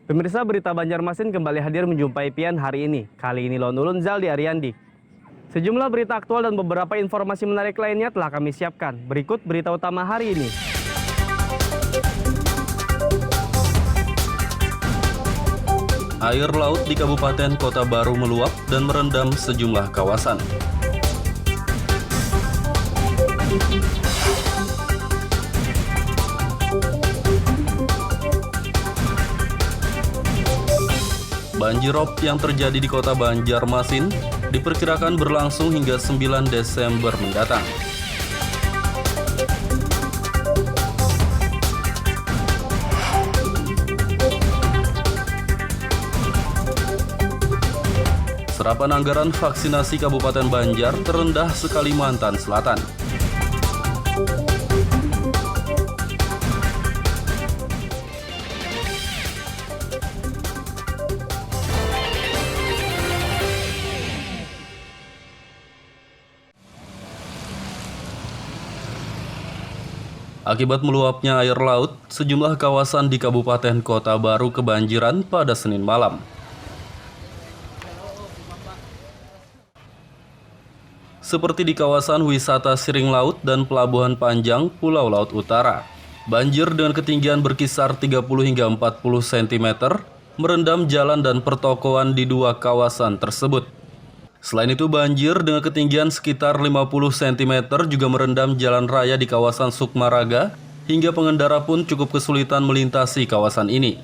Pemirsa, berita Banjarmasin kembali hadir menjumpai Pian hari ini. Kali ini Lon Ulun Zaldi Ariandi. Sejumlah berita aktual dan beberapa informasi menarik lainnya telah kami siapkan. Berikut berita utama hari ini. Air laut di Kabupaten Kota Baru meluap dan merendam sejumlah kawasan. Banjirop yang terjadi di Kota Banjarmasin diperkirakan berlangsung hingga 9 Desember mendatang. Serapan anggaran vaksinasi Kabupaten Banjar terendah se-Kalimantan Selatan. Akibat meluapnya air laut, sejumlah kawasan di Kabupaten Kota Baru kebanjiran pada Senin malam. Seperti di kawasan wisata Siring Laut dan Pelabuhan Panjang, Pulau Laut Utara. Banjir dengan ketinggian berkisar 30 hingga 40 cm merendam jalan dan pertokoan di dua kawasan tersebut. Selain itu, banjir dengan ketinggian sekitar 50 cm juga merendam jalan raya di kawasan Sukmaraga hingga pengendara pun cukup kesulitan melintasi kawasan ini.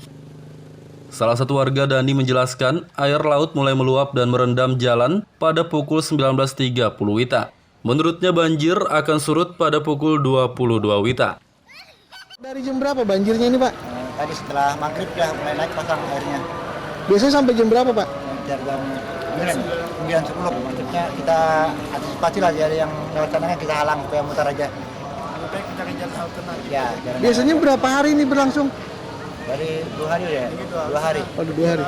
Salah satu warga Dani menjelaskan, air laut mulai meluap dan merendam jalan pada pukul 19.30 WITA. Menurutnya banjir akan surut pada pukul 22 WITA. Dari jam berapa banjirnya ini, Pak? Tadi setelah maghrib ya mulai naik pasang airnya. Biasanya sampai jam berapa, Pak? Jam 9.10. Maksudnya kita antisipasi lah, jadi yang lewat sananya kita halang supaya mutar aja. Lebih kita kejar alternatif. Ya, Biasanya berapa hari ini berlangsung? dari 2 hari ya. 2 hari. Oh, 2 hari.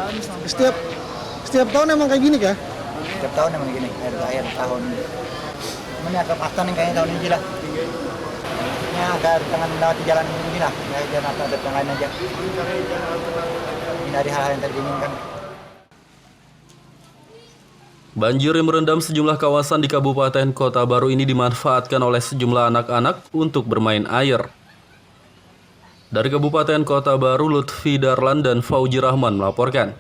Setiap tahun emang kayak gini kah? Setiap tahun emang gini, air tahun. Cuman agak pasang nih kayaknya tahun ini lah. Maksudnya agar jangan melewati jalan ini lah, ya jangan alternatif yang lain aja. Hindari hal-hal yang terjadi. Banjir yang merendam sejumlah kawasan di Kabupaten Kota Baru ini dimanfaatkan oleh sejumlah anak-anak untuk bermain air. Dari Kabupaten Kota Baru, Lutfi Darlan dan Fauji Rahman melaporkan.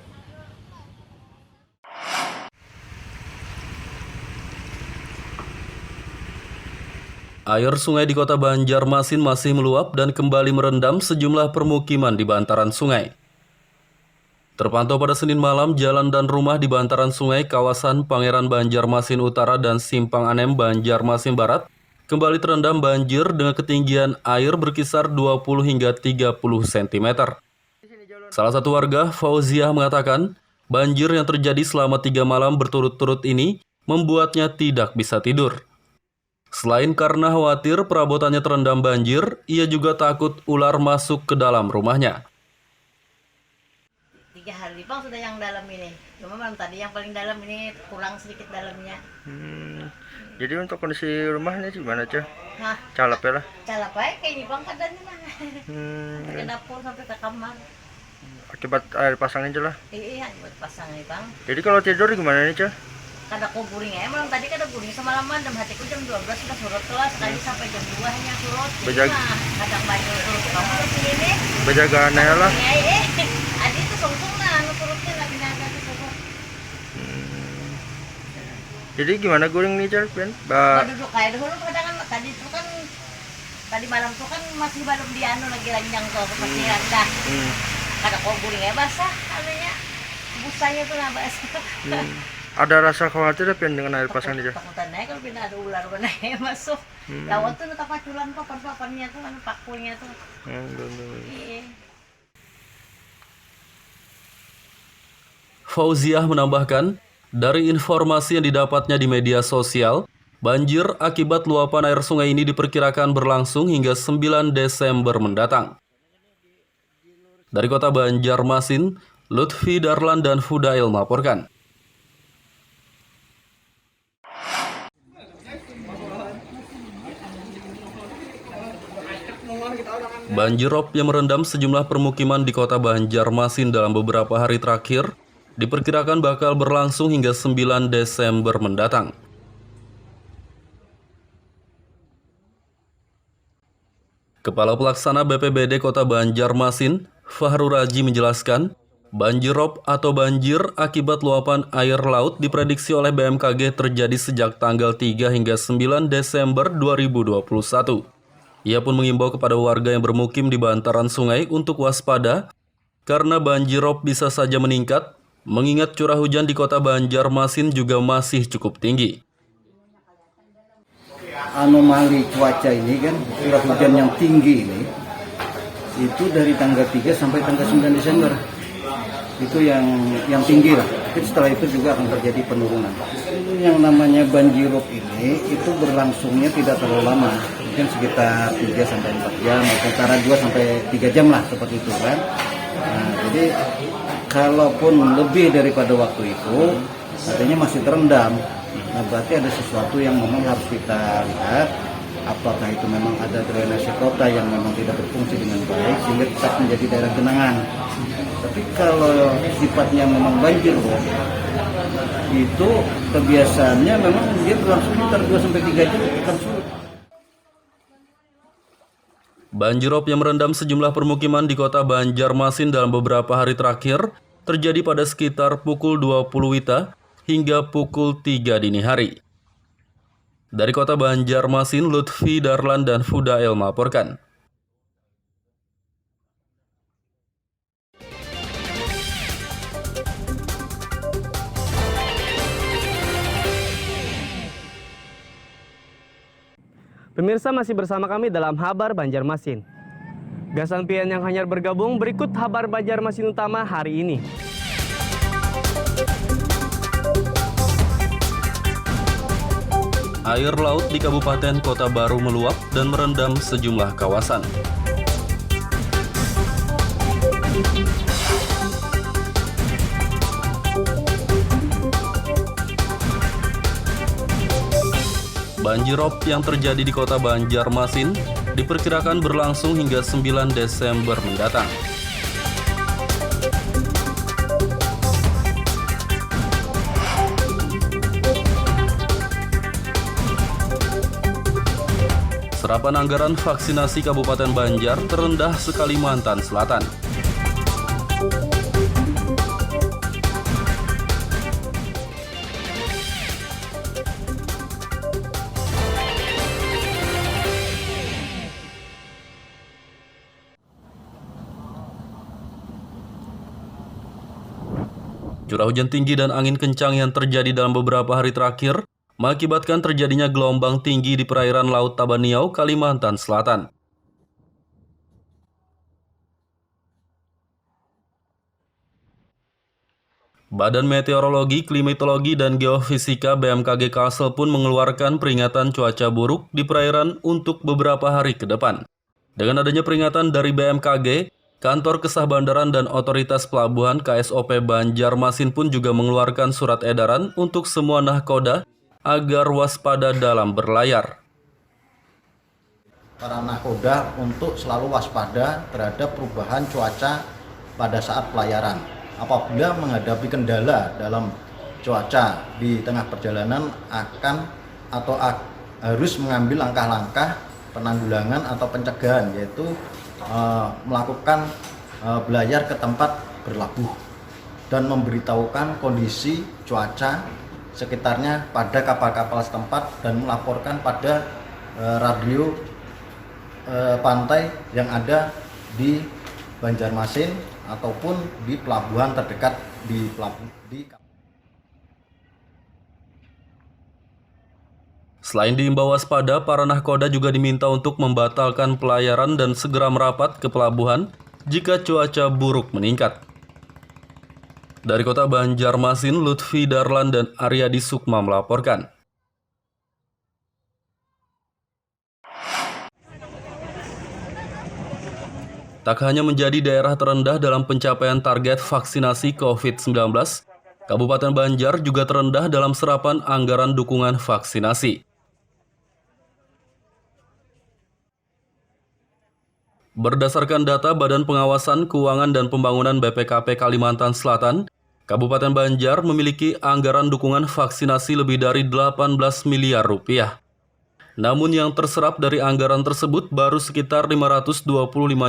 Air sungai di Kota Banjarmasin masih meluap dan kembali merendam sejumlah permukiman di bantaran sungai. Terpantau pada Senin malam, jalan dan rumah di bantaran sungai kawasan Pangeran Banjarmasin Utara dan Simpang Anem Banjarmasin Barat kembali terendam banjir dengan ketinggian air berkisar 20 hingga 30 cm. Salah satu warga, Fauziah, mengatakan banjir yang terjadi selama 3 malam berturut-turut ini membuatnya tidak bisa tidur. Selain karena khawatir perabotannya terendam banjir, ia juga takut ular masuk ke dalam rumahnya. 3 hari Bang sudah yang dalam ini. Cuma malam tadi yang paling dalam ini kurang sedikit dalamnya. Jadi untuk kondisi rumahnya gimana, Cah? Hah? Calap ya lah. Calap aja kayak ini Bang keadaannya mah. Ke dapur sampai ke kamar. Akibat air pasang aja lah. Iya, buat pasang nih Bang. Jadi kalau tidur gimana nih, Cah? Kada ku guring aja malam tadi kada guring semalaman dan hatiku jam 12 sudah surut kelas sekali sampai jam 2 hanya surut. Kadang banyak surut kamu di sini. Penjagaan ya lah. Adi itu sungsung lah, anu surutnya lagi naga ke surut. Jadi gimana guring nih, Cah? Duduk kayak dulu kadang tadi itu kan tadi malam tuh kan masih belum dianu lagi ranjang tuh masih rendah. Kada ku guring ya basah anunya. Busanya tuh nah basah. Ada rasa khawatir ya dengan air pasang ini, Cah? Takutan aja kalau pindah ada ular mana masuk. Lawat tuh netapaculan papan-papannya tuh, anu pakunya tuh. Iya. Fauziah menambahkan, dari informasi yang didapatnya di media sosial, banjir akibat luapan air sungai ini diperkirakan berlangsung hingga 9 Desember mendatang. Dari Kota Banjarmasin, Lutfi Darlan dan Fudail melaporkan. Banjir rob yang merendam sejumlah permukiman di kota Banjarmasin dalam beberapa hari terakhir diperkirakan bakal berlangsung hingga 9 Desember mendatang. Kepala Pelaksana BPBD Kota Banjarmasin, Fahrul Raji menjelaskan, banjir rob atau banjir akibat luapan air laut diprediksi oleh BMKG terjadi sejak tanggal 3 hingga 9 Desember 2021. Ia pun mengimbau kepada warga yang bermukim di bantaran sungai untuk waspada karena banjir rob bisa saja meningkat, mengingat curah hujan di Kota Banjarmasin juga masih cukup tinggi. Anomali cuaca ini kan, curah hujan yang tinggi ini, itu dari tanggal 3 sampai tanggal 9 Desember. Itu yang tinggi lah. Tapi setelah itu juga akan terjadi penurunan. Yang namanya banjir rob ini, itu berlangsungnya tidak terlalu lama. Mungkin sekitar 3 sampai 4 jam, antara 2 sampai 3 jam lah, seperti itu kan. Nah, jadi, kalaupun lebih daripada waktu itu, artinya masih terendam. Nah, berarti ada sesuatu yang memang harus kita lihat, apakah itu memang ada drainase kota yang memang tidak berfungsi dengan baik sehingga tetap menjadi daerah genangan. Tapi kalau sifatnya memang banjir rob, itu kebiasaannya memang dia berlangsung sekitar 2-3 jam akan surut. Banjir rob yang merendam sejumlah permukiman di Kota Banjarmasin dalam beberapa hari terakhir terjadi pada sekitar pukul 20 WITA hingga pukul 3 dini hari. Dari Kota Banjarmasin, Lutfi Darlan dan Fudael melaporkan. Pemirsa masih bersama kami dalam Habar Banjarmasin. Gasan pian yang hanyar bergabung, berikut Habar Banjarmasin utama hari ini. Air laut di Kabupaten Kota Baru meluap dan merendam sejumlah kawasan. Banjir rob yang terjadi di Kota Banjarmasin diperkirakan berlangsung hingga 9 Desember mendatang. Serapan anggaran vaksinasi Kabupaten Banjar terendah se-Kalimantan Selatan. Curah hujan tinggi dan angin kencang yang terjadi dalam beberapa hari terakhir mengakibatkan terjadinya gelombang tinggi di perairan Laut Tabaniau, Kalimantan Selatan. Badan Meteorologi, Klimatologi, dan Geofisika BMKG Kalsel pun mengeluarkan peringatan cuaca buruk di perairan untuk beberapa hari ke depan. Dengan adanya peringatan dari BMKG, Kantor Kesah Bandaran dan Otoritas Pelabuhan KSOP Banjarmasin pun juga mengeluarkan surat edaran untuk semua nahkoda agar waspada dalam berlayar. Para nahkoda untuk selalu waspada terhadap perubahan cuaca pada saat pelayaran. Apabila menghadapi kendala dalam cuaca di tengah perjalanan harus mengambil langkah-langkah penanggulangan atau pencegahan, yaitu melakukan belayar ke tempat berlabuh dan memberitahukan kondisi cuaca sekitarnya pada kapal-kapal setempat dan melaporkan pada radio pantai yang ada di Banjarmasin ataupun di pelabuhan terdekat di Selain diimbau waspada, para nahkoda juga diminta untuk membatalkan pelayaran dan segera merapat ke pelabuhan jika cuaca buruk meningkat. Dari Kota Banjarmasin, Lutfi Darlan dan Aryadi Sukma melaporkan. Tak hanya menjadi daerah terendah dalam pencapaian target vaksinasi COVID-19, Kabupaten Banjar juga terendah dalam serapan anggaran dukungan vaksinasi. Berdasarkan data Badan Pengawasan Keuangan dan Pembangunan BPKP Kalimantan Selatan, Kabupaten Banjar memiliki anggaran dukungan vaksinasi lebih dari 18 miliar rupiah. Namun yang terserap dari anggaran tersebut baru sekitar 525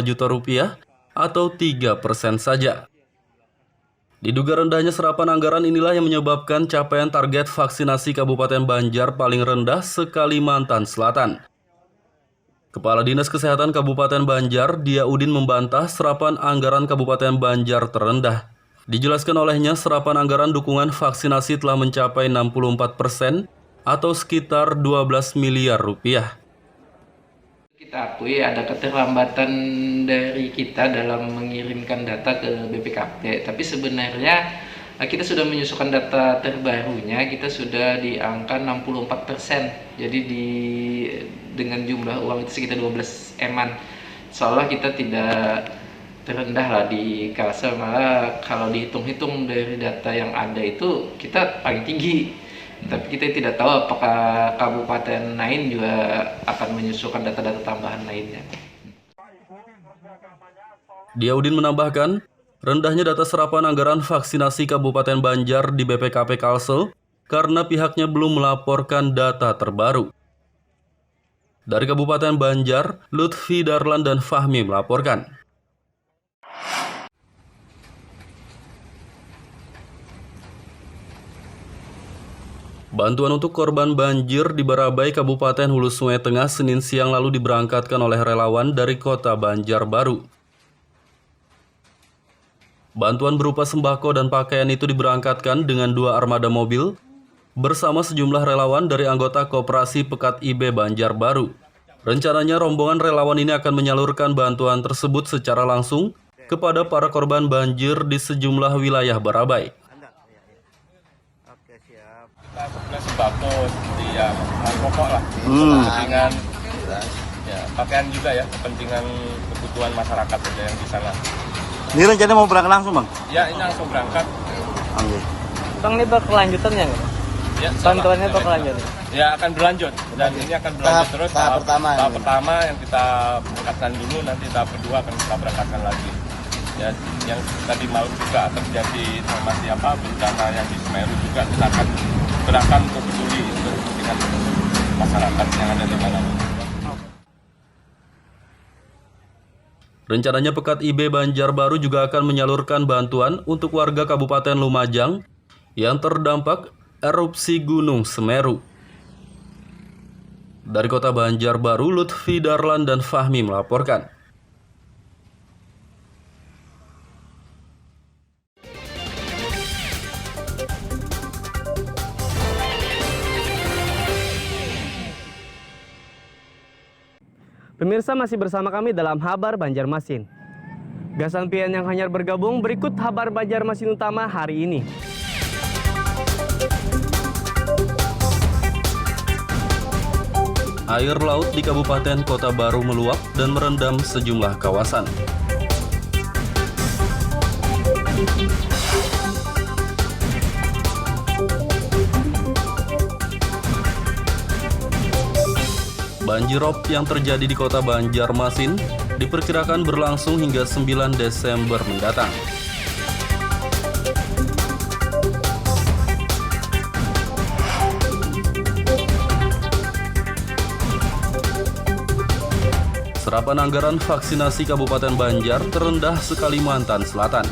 juta rupiah atau 3% saja. Diduga rendahnya serapan anggaran inilah yang menyebabkan capaian target vaksinasi Kabupaten Banjar paling rendah se-Kalimantan Selatan. Kepala Dinas Kesehatan Kabupaten Banjar, Dia Udin membantah serapan anggaran Kabupaten Banjar terendah. Dijelaskan olehnya serapan anggaran dukungan vaksinasi telah mencapai 64% atau sekitar 12 miliar rupiah. Kita akui ada keterlambatan dari kita dalam mengirimkan data ke BPKP, tapi sebenarnya kita sudah menyusulkan data terbarunya, kita sudah di angka 64%. Jadi dengan jumlah uang itu sekitar 12 eman. Seolah kita tidak terendah lah di Kalsel, malah kalau dihitung-hitung dari data yang ada itu kita paling tinggi. Tapi kita tidak tahu apakah kabupaten lain juga akan menyusulkan data-data tambahan lainnya. Dia Udin menambahkan, rendahnya data serapan anggaran vaksinasi Kabupaten Banjar di BPKP Kalsel karena pihaknya belum melaporkan data terbaru. Dari Kabupaten Banjar, Lutfi Darlan dan Fahmi melaporkan. Bantuan untuk korban banjir di Barabai, Kabupaten Hulu Sungai Tengah, Senin siang lalu diberangkatkan oleh relawan dari kota Banjarbaru. Bantuan berupa sembako dan pakaian itu diberangkatkan dengan 2 armada mobil bersama sejumlah relawan dari anggota Koperasi Pekat IB Banjarbaru. Rencananya rombongan relawan ini akan menyalurkan bantuan tersebut secara langsung kepada para korban banjir di sejumlah wilayah Barabai. Sembako seperti ya bahan pokok lah, kepentingan ya pakaian juga ya, kepentingan kebutuhan masyarakat saja yang di sana. Ini rencana mau berangkat langsung, Bang? Ya, ini langsung berangkat. Bang, ini berkelanjutannya nggak? Ya, Bantuannya berkelanjutan? Ya, akan berlanjut dan ini akan berlanjut terus. Tahap pertama yang kita berangkatkan dulu, nanti tahap kedua akan kita berangkatkan lagi. Ya, yang tadi malam juga terjadi informasi bencana yang di Semeru juga kita akan gerakan untuk peduli untuk kepentingan masyarakat yang ada di mana. Rencananya Pekat IB Banjarbaru juga akan menyalurkan bantuan untuk warga Kabupaten Lumajang yang terdampak erupsi Gunung Semeru. Dari kota Banjarbaru, Lutfi Darlan dan Fahmi melaporkan. Pemirsa masih bersama kami dalam Habar Banjarmasin. Gasan pian yang hanyar bergabung, berikut Habar Banjarmasin utama hari ini. Air laut di Kabupaten Kota Baru meluap dan merendam sejumlah kawasan. Banjirop yang terjadi di kota Banjarmasin diperkirakan berlangsung hingga 9 Desember mendatang. Serapan anggaran vaksinasi Kabupaten Banjar terendah se-Kalimantan Selatan.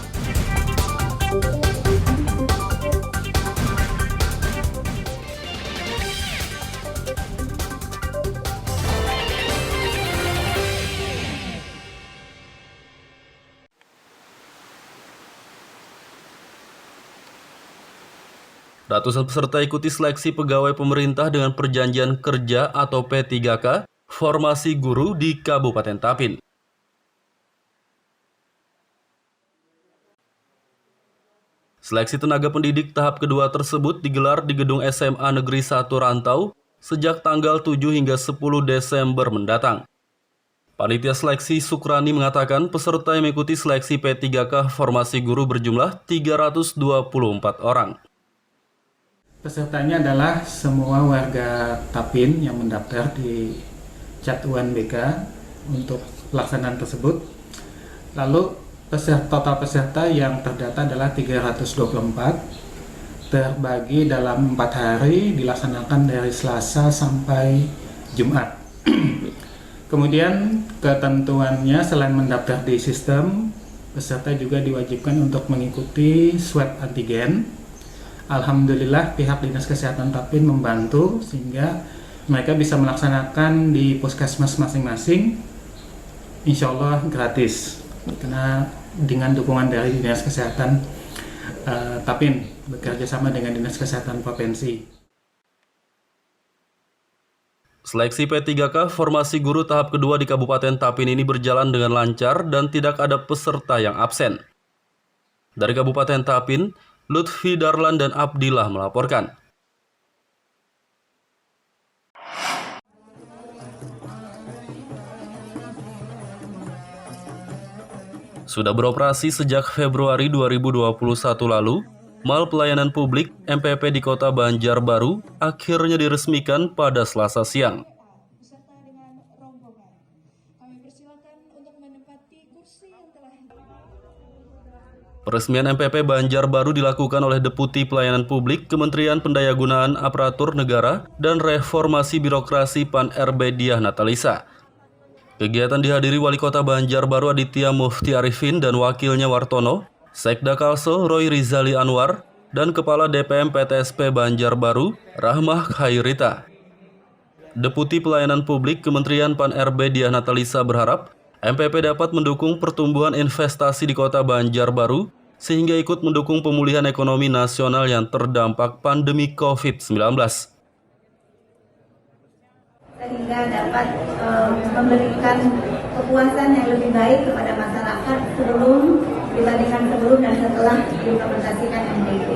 Ratusan peserta ikuti seleksi pegawai pemerintah dengan perjanjian kerja atau P3K, formasi guru di Kabupaten Tapin. Seleksi tenaga pendidik tahap kedua tersebut digelar di Gedung SMA Negeri 1 Rantau sejak tanggal 7 hingga 10 Desember mendatang. Panitia seleksi Sukrani mengatakan peserta yang mengikuti seleksi P3K formasi guru berjumlah 324 orang. Pesertanya adalah semua warga Tapin yang mendaftar di Cat UNBK untuk pelaksanaan tersebut. Lalu total peserta yang terdata adalah 324, terbagi dalam 4 hari, dilaksanakan dari Selasa sampai Jumat. Kemudian ketentuannya selain mendaftar di sistem, peserta juga diwajibkan untuk mengikuti swab antigen. Alhamdulillah pihak Dinas Kesehatan Tapin membantu sehingga mereka bisa melaksanakan di puskesmas masing-masing, insya Allah gratis. Karena dengan dukungan dari Dinas Kesehatan Tapin bekerja sama dengan Dinas Kesehatan Provinsi. Seleksi P3K formasi guru tahap kedua di Kabupaten Tapin ini berjalan dengan lancar dan tidak ada peserta yang absen. Dari Kabupaten Tapin, Lutfi Darlan dan Abdillah melaporkan. Sudah beroperasi sejak Februari 2021 lalu, Mal Pelayanan Publik MPP di Kota Banjarbaru akhirnya diresmikan pada Selasa siang. Peresmian MPP Banjarbaru dilakukan oleh Deputi Pelayanan Publik Kementerian Pendayagunaan Aparatur Negara dan Reformasi Birokrasi PAN RB Diah Natalisa. Kegiatan dihadiri Wali Kota Banjarbaru Aditya Mufti Arifin dan wakilnya Wartono, Sekda Kalsel Roy Rizali Anwar, dan Kepala DPM PTSP Banjarbaru Rahmah Khairita. Deputi Pelayanan Publik Kementerian PAN RB Diah Natalisa berharap MPP dapat mendukung pertumbuhan investasi di Kota Banjarbaru sehingga ikut mendukung pemulihan ekonomi nasional yang terdampak pandemi COVID-19. Sehingga dapat memberikan kepuasan yang lebih baik kepada masyarakat dibandingkan sebelum dan setelah diimplementasikan MPP.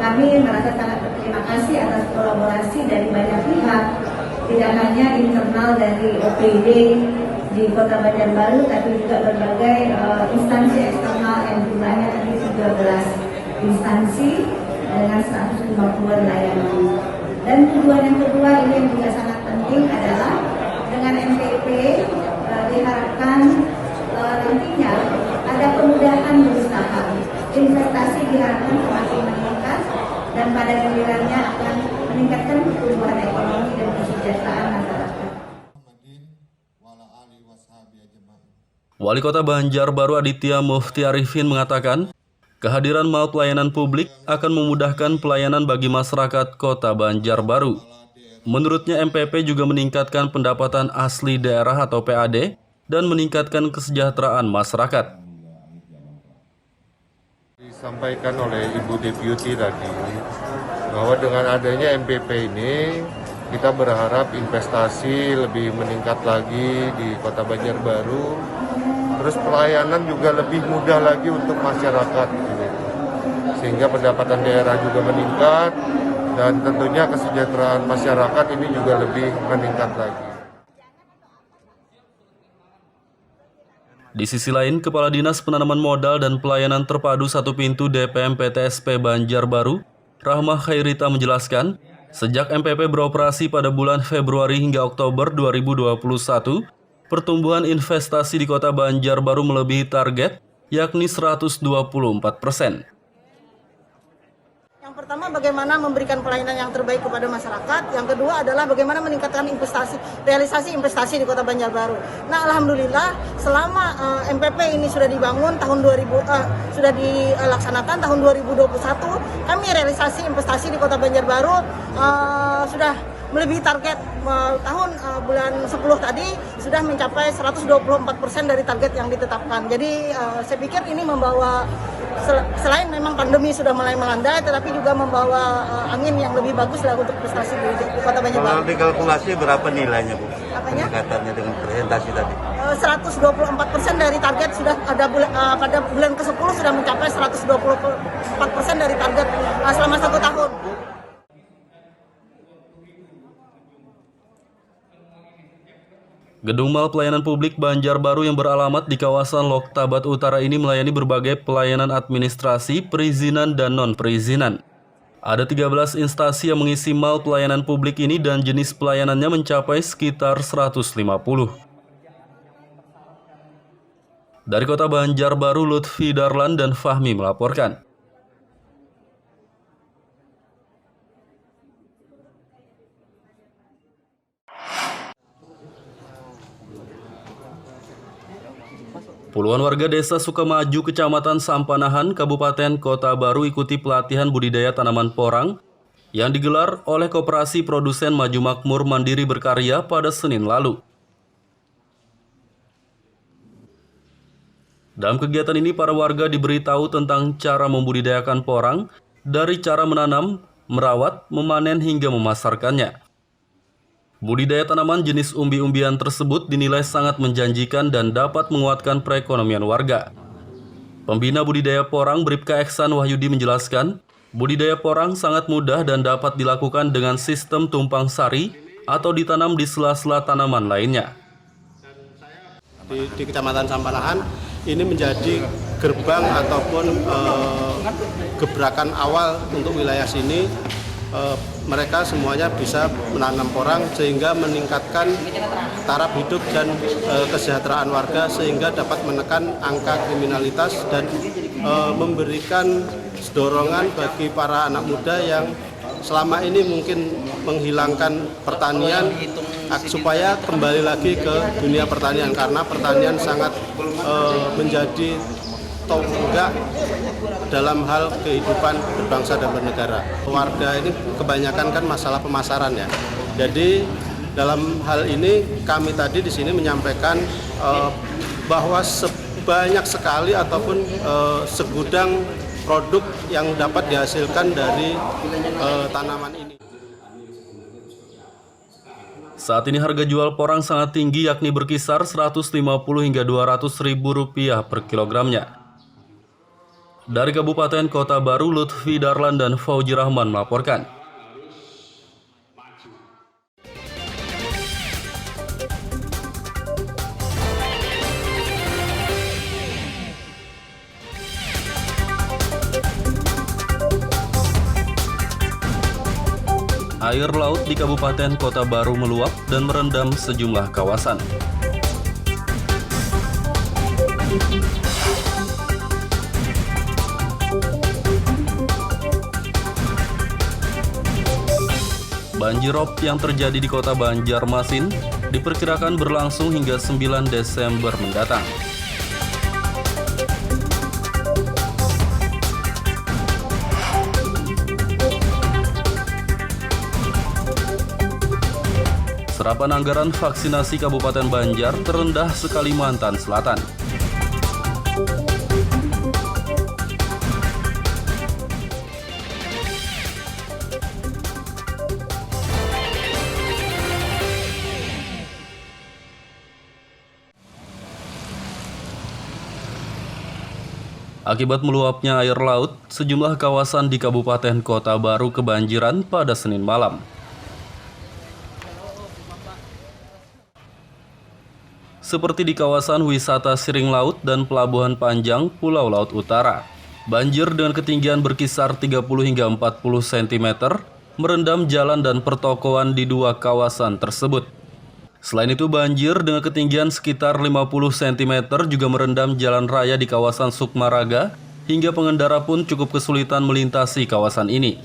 Kami merasa sangat berterima kasih atas kolaborasi dari banyak pihak, tidak hanya internal dari OPD di Kota Banjarbaru, tapi juga berbagai instansi eksternal yang jumlahnya tadi 13 instansi dengan 150 layanan. Dan tujuan yang kedua ini yang juga sangat penting adalah dengan MPP diharapkan nantinya ada kemudahan berusaha. Investasi diharapkan semakin meningkat dan pada gilirannya akan meningkatkan pertumbuhan ekonomi dan kesejahteraan masyarakat. Wali Kota Banjarbaru Aditya Mufti Arifin mengatakan, kehadiran Mal Pelayanan Publik akan memudahkan pelayanan bagi masyarakat Kota Banjarbaru. Menurutnya MPP juga meningkatkan pendapatan asli daerah atau PAD dan meningkatkan kesejahteraan masyarakat. Disampaikan oleh Ibu Deputi tadi bahwa dengan adanya MPP ini kita berharap investasi lebih meningkat lagi di Kota Banjarbaru. Terus pelayanan juga lebih mudah lagi untuk masyarakat, sehingga pendapatan daerah juga meningkat dan tentunya kesejahteraan masyarakat ini juga lebih meningkat lagi. Di sisi lain, Kepala Dinas Penanaman Modal dan Pelayanan Terpadu Satu Pintu DPM PTSP Banjarbaru, Rahmah Khairita menjelaskan, sejak MPP beroperasi pada bulan Februari hingga Oktober 2021, pertumbuhan investasi di Kota Banjarbaru melebihi target, yakni 124%. Yang pertama, bagaimana memberikan pelayanan yang terbaik kepada masyarakat. Yang kedua adalah bagaimana meningkatkan realisasi investasi di Kota Banjarbaru. Nah, alhamdulillah selama MPP ini sudah dibangun sudah dilaksanakan tahun 2021, kami realisasi investasi di Kota Banjarbaru sudah melebihi target bulan 10 tadi sudah mencapai 124% dari target yang ditetapkan. Jadi saya pikir ini membawa selain memang pandemi sudah mulai melandai, tetapi juga membawa angin yang lebih bagus lah untuk prestasi di Kota Banjarbaru. Kalau dikalkulasi berapa nilainya, Bu? Apanya? Peningkatannya dengan presentasi tadi. 124% dari target sudah ada pada bulan ke-10 sudah mencapai 124% dari target selama 1 tahun. Gedung Mal Pelayanan Publik Banjarbaru yang beralamat di kawasan Loktabat Utara ini melayani berbagai pelayanan administrasi, perizinan, dan non-perizinan. Ada 13 instansi yang mengisi Mal Pelayanan Publik ini dan jenis pelayanannya mencapai sekitar 150. Dari Kota Banjarbaru, Lutfi Darlan dan Fahmi melaporkan. Puluhan warga desa Sukamaju, Kecamatan Sampanahan, Kabupaten Kota Baru ikuti pelatihan budidaya tanaman porang yang digelar oleh Koperasi Produsen Maju Makmur Mandiri Berkarya pada Senin lalu. Dalam kegiatan ini, para warga diberitahu tentang cara membudidayakan porang, dari cara menanam, merawat, memanen hingga memasarkannya. Budidaya tanaman jenis umbi-umbian tersebut dinilai sangat menjanjikan dan dapat menguatkan perekonomian warga. Pembina budidaya porang Bribka Eksan Wahyudi menjelaskan, budidaya porang sangat mudah dan dapat dilakukan dengan sistem tumpang sari atau ditanam di sela-sela tanaman lainnya. Di Kecamatan Sampanahan ini menjadi gerbang ataupun gebrakan awal untuk wilayah sini. Mereka semuanya bisa menanam porang sehingga meningkatkan taraf hidup dan kesejahteraan warga sehingga dapat menekan angka kriminalitas dan memberikan dorongan bagi para anak muda yang selama ini mungkin menghilangkan pertanian supaya kembali lagi ke dunia pertanian, karena pertanian sangat menjadi tonggak dalam hal kehidupan berbangsa dan bernegara. Warga ini kebanyakan kan masalah pemasaran ya. Jadi dalam hal ini kami tadi di sini menyampaikan bahwa sebanyak sekali ataupun segudang produk yang dapat dihasilkan dari tanaman ini. Saat ini harga jual porang sangat tinggi, yakni berkisar 150 hingga 200 ribu rupiah per kilogramnya. Dari Kabupaten Kota Baru, Lutfi Darlan dan Fauji Rahman melaporkan. Air laut di Kabupaten Kota Baru meluap dan merendam sejumlah kawasan. Banjirop yang terjadi di Kota Banjarmasin diperkirakan berlangsung hingga 9 Desember mendatang. Serapan anggaran vaksinasi Kabupaten Banjar terendah se-Kalimantan Selatan. Akibat meluapnya air laut, sejumlah kawasan di Kabupaten Kota Baru kebanjiran pada Senin malam. Seperti di kawasan wisata Siring Laut dan Pelabuhan Panjang, Pulau Laut Utara. Banjir dengan ketinggian berkisar 30 hingga 40 cm merendam jalan dan pertokoan di dua kawasan tersebut. Selain itu, banjir dengan ketinggian sekitar 50 cm juga merendam jalan raya di kawasan Sukmaraga hingga pengendara pun cukup kesulitan melintasi kawasan ini.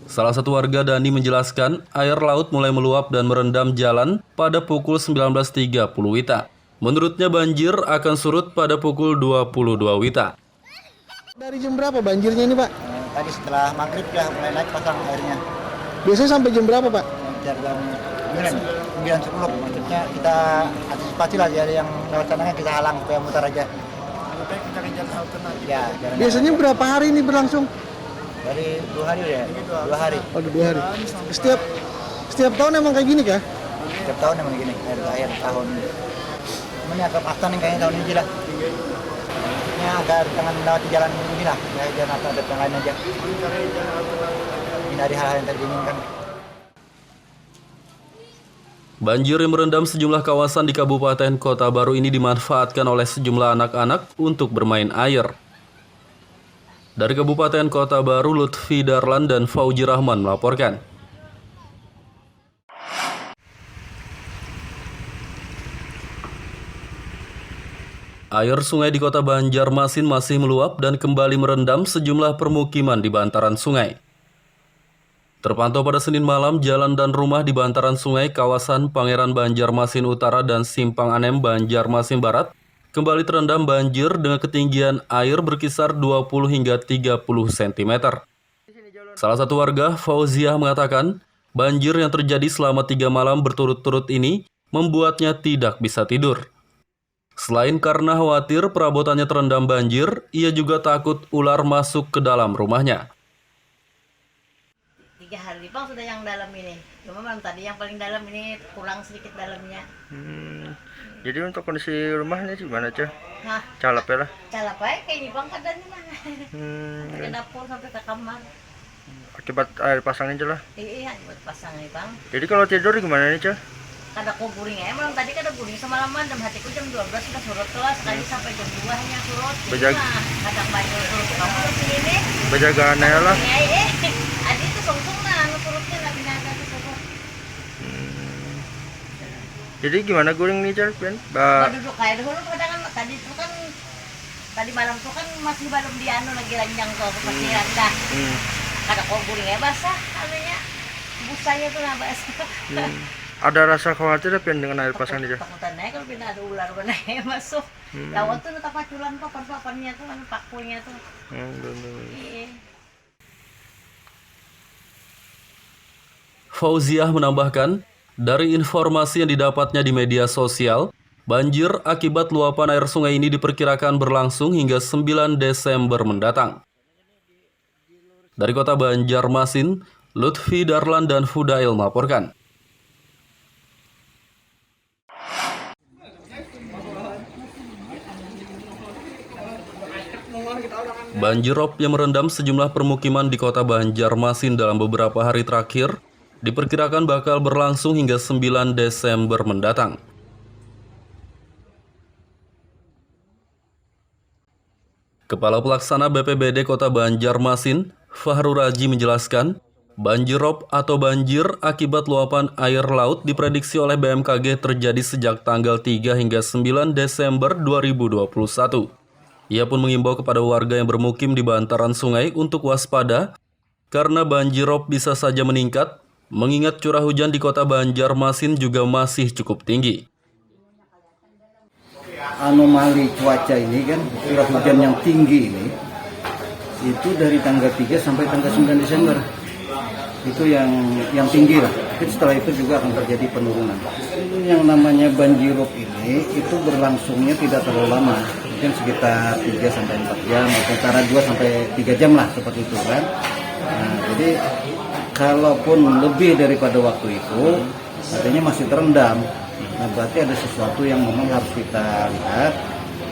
Salah satu warga, Dani, menjelaskan air laut mulai meluap dan merendam jalan pada pukul 19.30 WITA. Menurutnya banjir akan surut pada pukul 22 WITA. Dari jam berapa banjirnya ini, Pak? Tadi setelah maghrib ya mulai naik pasang airnya. Biasanya sampai jam berapa, Pak? Jam 9.10. Maksudnya kita antisipasi lah, jadi yang lewat sananya kita halang supaya mutar aja. Kita kejar halte nanti. Ya, biasanya berapa hari ini berlangsung? Dari 2 hari ya. 2 hari. Oh, 2 hari. Setiap tahun emang kayak gini kah? Setiap tahun emang gini, akhir tahun. Cuman ya kepaksa nih kayaknya tahun ini lah. Maksudnya agar jangan melewati jalan ini lah, ya jangan ada yang lain aja. Hindari hal-hal yang terjadi. Banjir yang merendam sejumlah kawasan di Kabupaten Kota Baru ini dimanfaatkan oleh sejumlah anak-anak untuk bermain air. Dari Kabupaten Kota Baru, Lutfi Darlan dan Fauji Rahman melaporkan. Air sungai di kota Banjarmasin masih meluap dan kembali merendam sejumlah permukiman di bantaran sungai. Terpantau pada Senin malam, jalan dan rumah di bantaran sungai kawasan Pangeran Banjarmasin Utara dan Simpang Anem Banjarmasin Barat kembali terendam banjir dengan ketinggian air berkisar 20 hingga 30 cm. Salah satu warga, Fauziah, mengatakan banjir yang terjadi selama 3 malam berturut-turut ini membuatnya tidak bisa tidur. Selain karena khawatir perabotannya terendam banjir, ia juga takut ular masuk ke dalam rumahnya. 3 hari Bang sudah yang dalam ini. Cuma malam tadi yang paling dalam ini kurang sedikit dalamnya. Jadi untuk kondisi rumahnya gimana, Cah? Nah, Calap ya lah. calap aja kayak ini Bang keadaannya mah. Ke dapur sampai ke kamar. Akibat air pasangnya, Cah lah. Iya, buat pasang nih Bang. Jadi kalau tidur gimana nih, Cah? Kada ko guring aja, malam tadi kada guring semalaman, dan hatiku jam 12 sudah surut kelas, sekali sampai jam 2 hanya surut. Kadang banyak surut kamu ke sini. Penjagaan ya lah. Adi itu songsong nah, surutnya nggak binaga ke surut. Jadi gimana guring nih, Cah? Duduk kayak dulu kadang tadi itu kan tadi malam tuh kan masih belum dianu lagi ranjang tuh masih rendah. Kada ko guring aja basah, artinya busanya tuh nggak basah. Ada rasa khawatir apa dengan air pasang ini, Cah? Takutan aja kalau pindah ada ular benar masuk. Lawan tuh tetap paculan papan-papannya tuh, pakunya tuh. Iya. Fauziah menambahkan, dari informasi yang didapatnya di media sosial, banjir akibat luapan air sungai ini diperkirakan berlangsung hingga 9 Desember mendatang. Dari kota Banjarmasin, Lutfi Darlan dan Fudail melaporkan. Banjirop yang merendam sejumlah permukiman di kota Banjarmasin dalam beberapa hari terakhir diperkirakan bakal berlangsung hingga 9 Desember mendatang. Kepala Pelaksana BPBD Kota Banjarmasin, Fahrul Raji menjelaskan, banjirop atau banjir akibat luapan air laut diprediksi oleh BMKG terjadi sejak tanggal 3 hingga 9 Desember 2021. Ia pun mengimbau kepada warga yang bermukim di bantaran sungai untuk waspada karena banjirop bisa saja meningkat, mengingat curah hujan di kota Banjarmasin juga masih cukup tinggi. Anomali cuaca ini kan, curah hujan yang tinggi ini, itu dari tanggal 3 sampai tanggal 9 Desember. Itu yang tinggi lah. Tapi setelah itu juga akan terjadi penurunan. Yang namanya banjirop ini itu berlangsungnya tidak terlalu lama, mungkin sekitar 3 sampai 4 jam, antara 2 sampai 3 jam lah seperti itu kan. Nah, jadi kalaupun lebih daripada waktu itu, artinya masih terendam. Nah, berarti ada sesuatu yang memang harus kita lihat.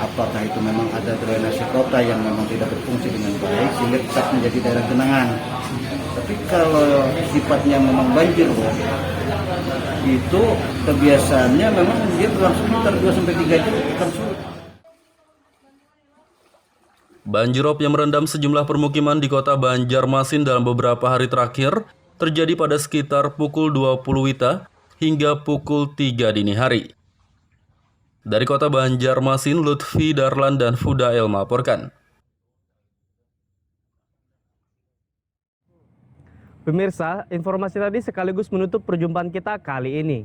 Apakah itu memang ada drainase kota yang memang tidak berfungsi dengan baik sehingga tetap menjadi daerah genangan. Tapi kalau sifatnya memang banjir, itu kebiasaannya memang dia berlangsung sekitar 2 sampai 3 jam akan surut. Banjirop yang merendam sejumlah permukiman di kota Banjarmasin dalam beberapa hari terakhir terjadi pada sekitar pukul 20 WITA hingga pukul 3 dini hari. Dari kota Banjarmasin, Lutfi Darlan dan Fudail melaporkan. Pemirsa, informasi tadi sekaligus menutup perjumpaan kita kali ini.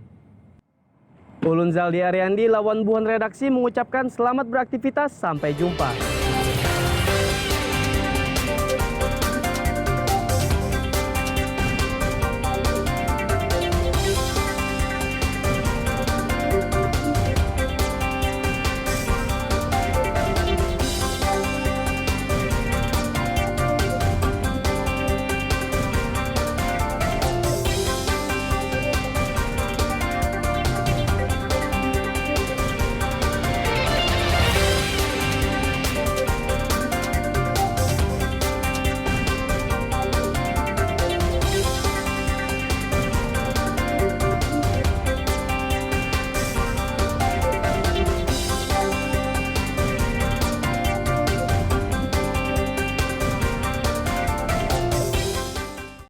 Ulun Zaldi Ariandi, lawan buhan redaksi mengucapkan selamat beraktivitas, sampai jumpa.